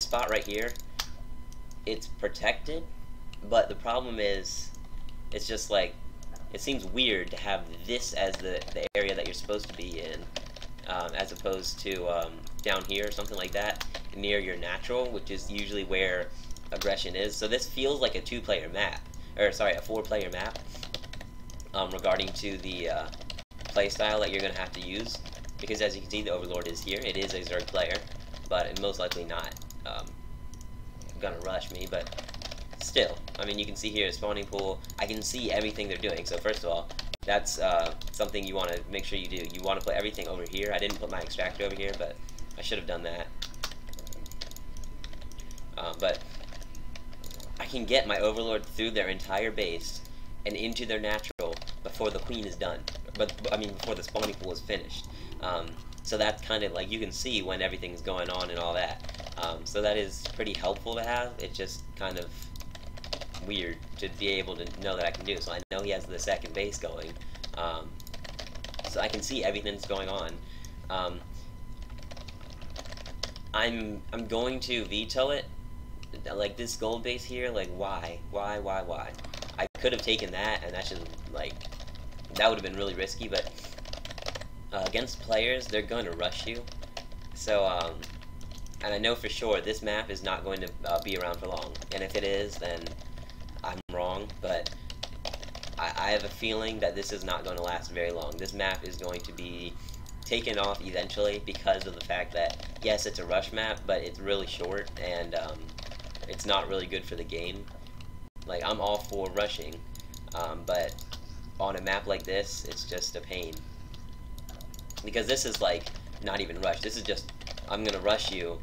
spot right here, it's protected, but the problem is, it's just like, it seems weird to have this as the area that you're supposed to be in, as opposed to down here or something like that, near your natural, which is usually where aggression is. So this feels like a two-player map, or sorry, a four-player map, regarding to the playstyle that you're going to have to use, because as you can see, the Overlord is here. It is a Zerg player, but it most likely not going to rush me, but still, I mean, you can see here, spawning pool, I can see everything they're doing. So first of all, that's something you want to make sure you do. You want to put everything over here. I didn't put my extractor over here, but I should have done that. But I can get my Overlord through their entire base and into their natural before the queen is done. But I mean, before the spawning pool is finished. So that's kind of like, you can see when everything's going on and all that. So that is pretty helpful to have. It's just kind of weird to be able to know that I can do. So I know he has the second base going. So I can see everything that's going on. I'm going to veto it. Like this gold base here, like why? I could have taken that, and that should, like, that would have been really risky, but against players, they're going to rush you. So, and I know for sure this map is not going to be around for long, and if it is, then I'm wrong, but I have a feeling that this is not going to last very long. This map is going to be taken off eventually because of the fact that, yes, it's a rush map, but it's really short, and it's not really good for the game. Like, I'm all for rushing, but on a map like this, it's just a pain. Because this is, like, not even rush. This is just, I'm gonna rush you.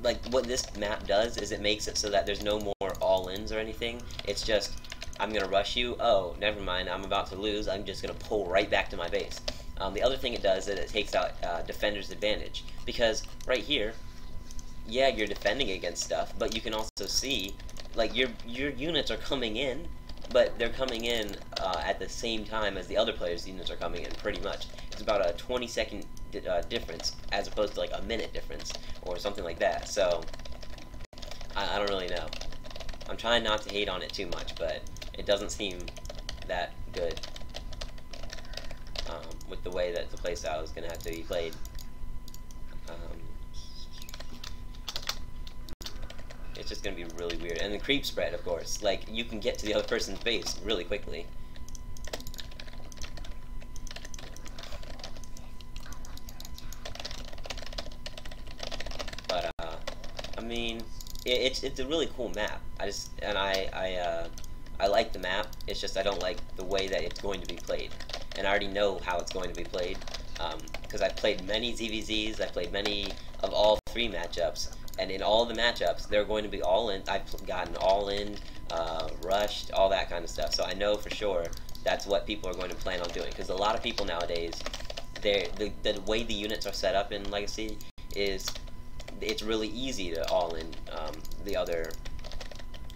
Like, what this map does is it makes it so that there's no more all-ins or anything. It's just, I'm gonna rush you. Oh, never mind, I'm about to lose. I'm just gonna pull right back to my base. The other thing it does is it takes out defender's advantage. Because right here, yeah, you're defending against stuff, but you can also see, like, your units are coming in, but they're coming in at the same time as the other players' units are coming in, pretty much. It's about a 20-second difference, as opposed to, like, a minute difference, or something like that. So, I don't really know. I'm trying not to hate on it too much, but it doesn't seem that good with the way that the playstyle is going to have to be played. It's just going to be really weird. And the creep spread, of course. Like, you can get to the other person's base really quickly. But, I mean, it's a really cool map. I like the map. It's just I don't like the way that it's going to be played. And I already know how it's going to be played. Because I've played many ZVZs, I've played many of all three matchups. And in all the matchups, they're going to be all in. I've gotten all in, rushed, all that kind of stuff. So I know for sure that's what people are going to plan on doing. Because a lot of people nowadays, the way the units are set up in Legacy is it's really easy to all in the other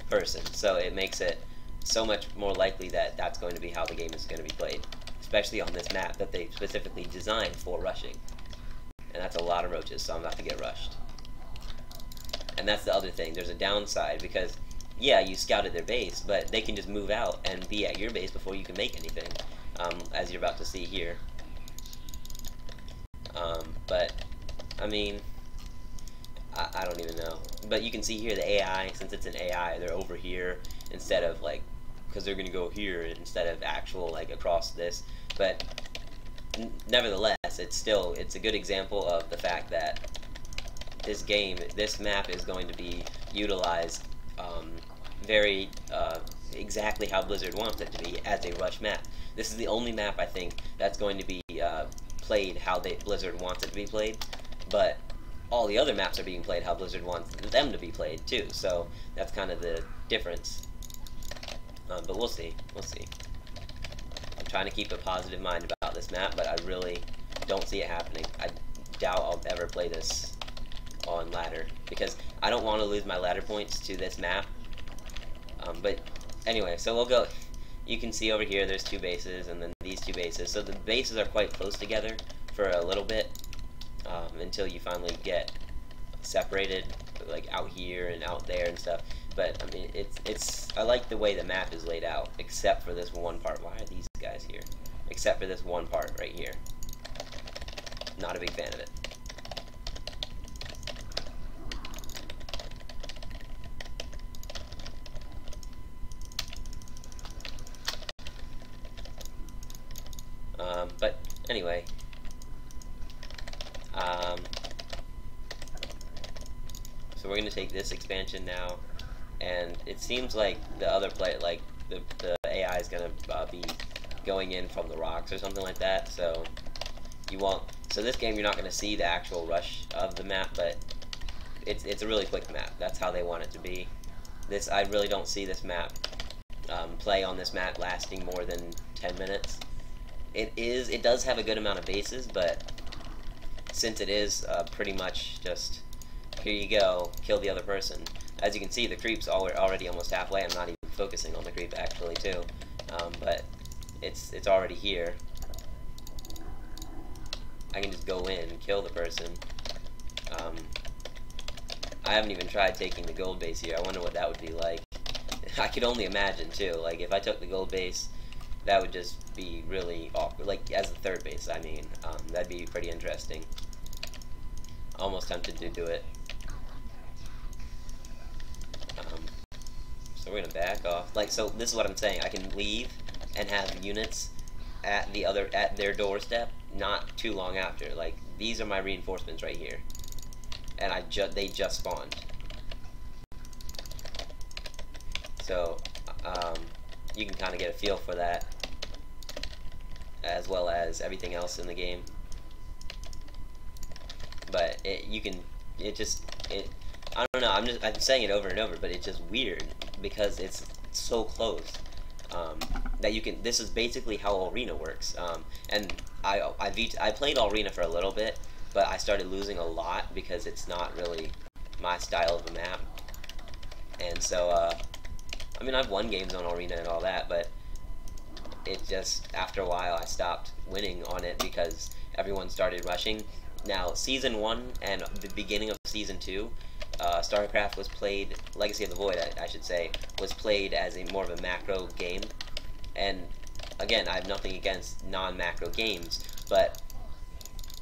person. So it makes it so much more likely that that's going to be how the game is going to be played. Especially on this map that they specifically designed for rushing. And that's a lot of roaches, so I'm about to get rushed. And that's the other thing. There's a downside because, yeah, you scouted their base, but they can just move out and be at your base before you can make anything, as you're about to see here. But, I mean, I don't even know. But you can see here the AI, since it's an AI, they're over here instead of, like, because they're going to go here instead of actual, like, across this. But, nevertheless, it's a good example of the fact that this map is going to be utilized very exactly how Blizzard wants it to be, as a rush map. This is the only map, I think, that's going to be played how Blizzard wants it to be played, but all the other maps are being played how Blizzard wants them to be played, too, so that's kind of the difference. But we'll see. I'm trying to keep a positive mind about this map, but I really don't see it happening. I doubt I'll ever play this on ladder, because I don't want to lose my ladder points to this map. But anyway, so we'll go. You can see over here there's two bases, and then these two bases. So the bases are quite close together for a little bit, until you finally get separated like out here and out there and stuff. But I mean, I like the way the map is laid out, except for this one part. Why are these guys here? Except for this one part right here. Not a big fan of it. But anyway, so we're gonna take this expansion now, and it seems like the other like the AI is gonna be going in from the rocks or something like that. So you won't. So this game, you're not gonna see the actual rush of the map, but it's a really quick map. That's how they want it to be. I really don't see this map play on this map lasting more than 10 minutes. It does have a good amount of bases, but since it is pretty much just, here you go, kill the other person. As you can see, the creep's already almost halfway. I'm not even focusing on the creep actually too, but it's already here. I can just go in and kill the person. I haven't even tried taking the gold base here. I wonder what that would be like. I could only imagine too. Like if I took the gold base, that would just be really awkward. Like as the third base, I mean, that'd be pretty interesting. Almost tempted to do it. So we're gonna back off. Like, so this is what I'm saying. I can leave and have units at their doorstep not too long after. Like these are my reinforcements right here, and they just spawned. So you can kind of get a feel for that, as well as everything else in the game. But I don't know. I'm saying it over and over, but it's just weird because it's so close that you can. This is basically how Arena works. And I played Arena for a little bit, but I started losing a lot because it's not really my style of a map. And so I mean, I've won games on Arena and all that, but it just, after a while, I stopped winning on it because everyone started rushing. Now, Season 1 and the beginning of Season 2, Starcraft was played, Legacy of the Void, I should say, was played as more of a macro game. And, again, I have nothing against non-macro games, but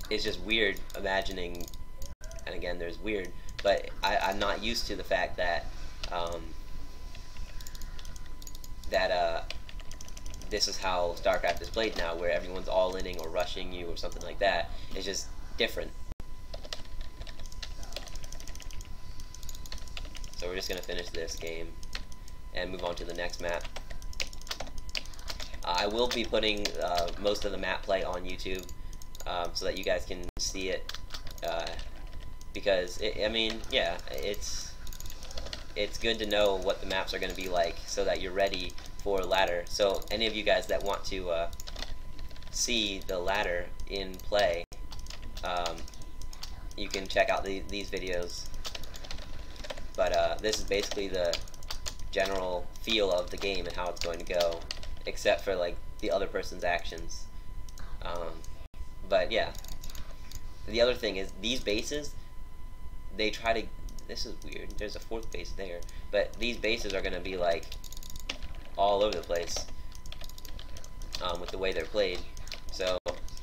it's just weird imagining, and again, there's weird, but I'm not used to the fact that, this is how StarCraft is played now, where everyone's all-inning or rushing you or something like that. It's just different. So we're just going to finish this game and move on to the next map. I will be putting most of the map play on YouTube so that you guys can see it, because, I mean, yeah, it's good to know what the maps are going to be like so that you're ready for ladder. So any of you guys that want to see the ladder in play, you can check out these videos. But this is basically the general feel of the game and how it's going to go, except for like the other person's actions. But yeah, the other thing is these bases, they try to. This is weird. There's a fourth base there, but these bases are going to be like all over the place with the way they're played. So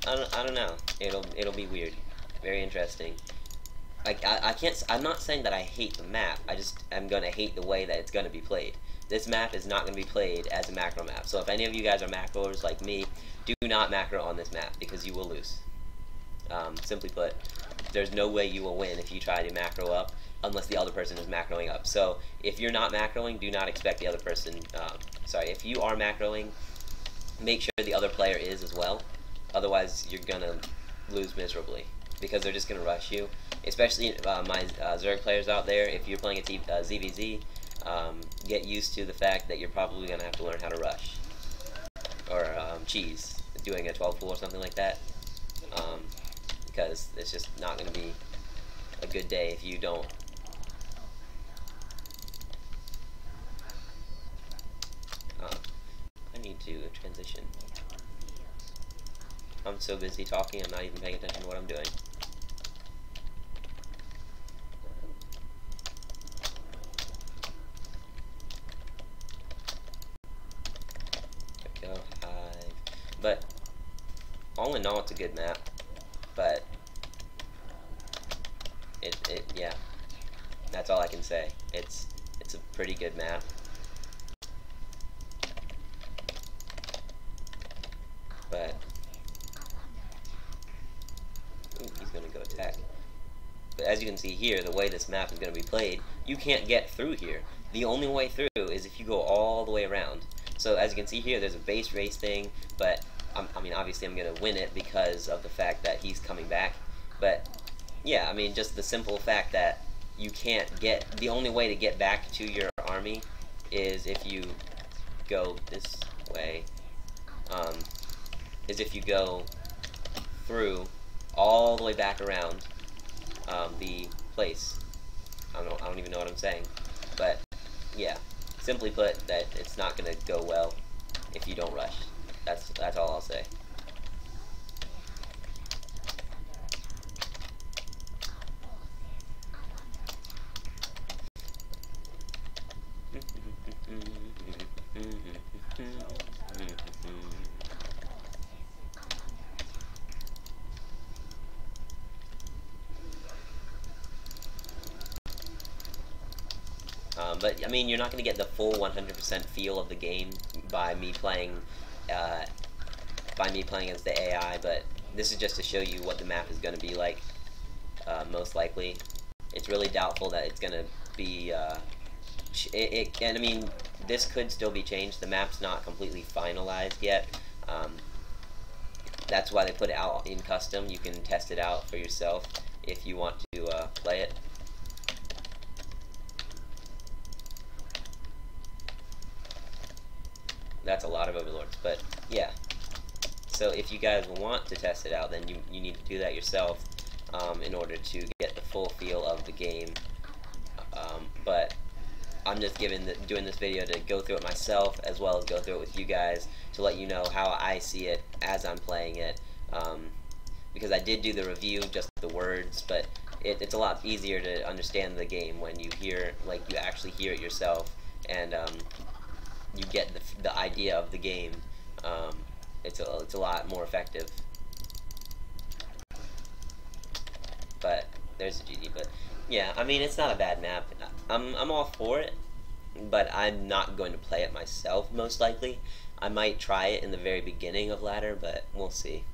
I don't know. It'll be weird. Very interesting. Like I'm not saying that I hate the map. I'm gonna hate the way that it's gonna be played. This map is not gonna be played as a macro map. So if any of you guys are macroers like me, do not macro on this map because you will lose. Simply put, there's no way you will win if you try to macro up unless the other person is macroing up. So if you're not macroing, do not expect the other person. If you are macroing, make sure the other player is as well. Otherwise, you're gonna lose miserably because they're just gonna rush you. Especially my Zerg players out there. If you're playing a ZVZ, get used to the fact that you're probably gonna have to learn how to rush or cheese, doing a 12 pool or something like that. Because it's just not gonna be a good day if you don't. I need to transition. I'm so busy talking, I'm not even paying attention to what I'm doing. all in all, it's a good map, but yeah, that's all I can say. It's a pretty good map. But ooh, he's gonna go attack. But as you can see here, the way this map is going to be played, you can't get through here. The only way through is if you go all the way around. So as you can see here, there's a base race thing, but I mean, obviously I'm going to win it because of the fact that he's coming back. But yeah, I mean, just the simple fact that you can't get, the only way to get back to your army is if you go this way, is if you go through all the way back around the place. I don't even know what I'm saying, but yeah, simply put, that it's not gonna go well if you don't rush. That's all I'll say. But I mean, you're not going to get the full 100% feel of the game by me playing as the AI. But this is just to show you what the map is going to be like. Most likely, it's really doubtful that it's going to be. And I mean, this could still be changed. The map's not completely finalized yet. That's why they put it out in custom. You can test it out for yourself if you want to play it. That's a lot of overlords, but yeah. So if you guys want to test it out, then you need to do that yourself in order to get the full feel of the game. But I'm just doing this video to go through it myself, as well as go through it with you guys, to let you know how I see it as I'm playing it. Because I did do the review, just the words, but it's a lot easier to understand the game when you hear, like, you actually hear it yourself, and you get the idea of the game. It's a lot more effective. But there's a GG. But yeah, I mean, it's not a bad map. I'm all for it, but I'm not going to play it myself, most likely. I might try it in the very beginning of ladder, but we'll see.